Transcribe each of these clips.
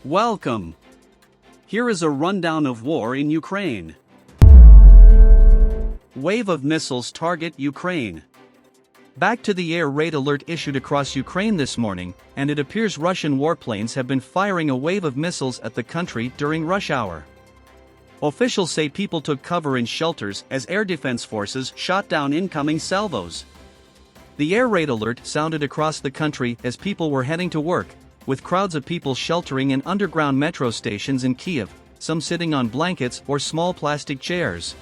Welcome. Here is a rundown of war in Ukraine. Wave of missiles target Ukraine. Back to the air raid alert issued across Ukraine this morning, and it appears Russian warplanes have been firing a wave of missiles at the country during rush hour. Officials say people took cover in shelters as air defense forces shot down incoming salvos. The air raid alert sounded across the country as people were heading to work, with crowds of people sheltering in underground metro stations in Kyiv, some sitting on blankets or small plastic chairs.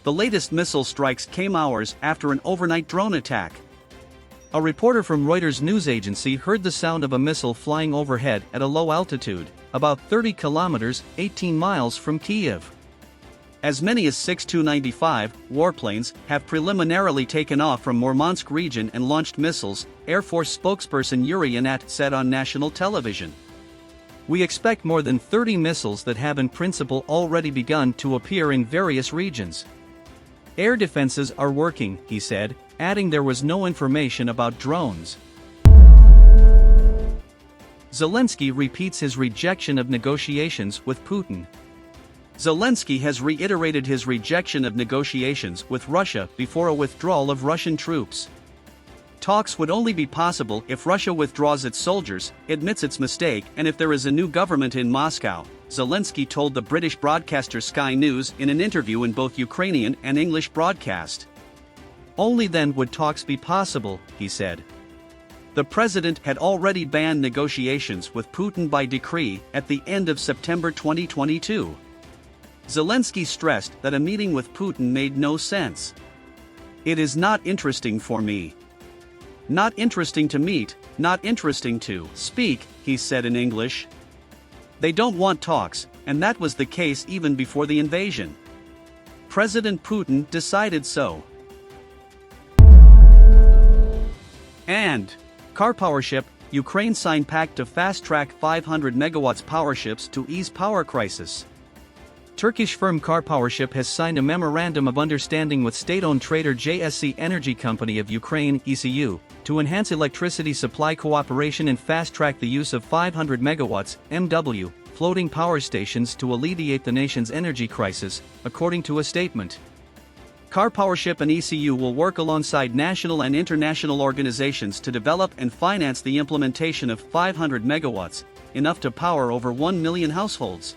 The latest missile strikes came hours after an overnight drone attack. A reporter from Reuters news agency heard the sound of a missile flying overhead at a low altitude, about 30 kilometers, 18 miles from Kyiv. As many as 6 Tu-95 warplanes have preliminarily taken off from Murmansk region and launched missiles, Air Force spokesperson Yuri Yanat said on national television. We expect more than 30 missiles that have in principle already begun to appear in various regions. Air defenses are working, he said, adding there was no information about drones. Zelensky repeats his rejection of negotiations with Putin. Zelensky has reiterated his rejection of negotiations with Russia before a withdrawal of Russian troops. Talks would only be possible if Russia withdraws its soldiers, admits its mistake, and if there is a new government in Moscow, Zelensky told the British broadcaster Sky News in an interview in both Ukrainian and English broadcast. Only then would talks be possible, he said. The president had already banned negotiations with Putin by decree at the end of September 2022. Zelensky stressed that a meeting with Putin made no sense. It is not interesting for me. Not interesting to meet, not interesting to speak, he said in English. They don't want talks, and that was the case even before the invasion. President Putin decided so. And car power ship, Ukraine signed pact to fast-track 500 megawatts power ships to ease power crisis. Turkish firm Car Powership has signed a memorandum of understanding with state-owned trader JSC Energy Company of Ukraine (ECU) to enhance electricity supply cooperation and fast-track the use of 500 megawatts (MW) floating power stations to alleviate the nation's energy crisis, according to a statement. Car Powership and ECU will work alongside national and international organizations to develop and finance the implementation of 500 megawatts, enough to power over 1 million households.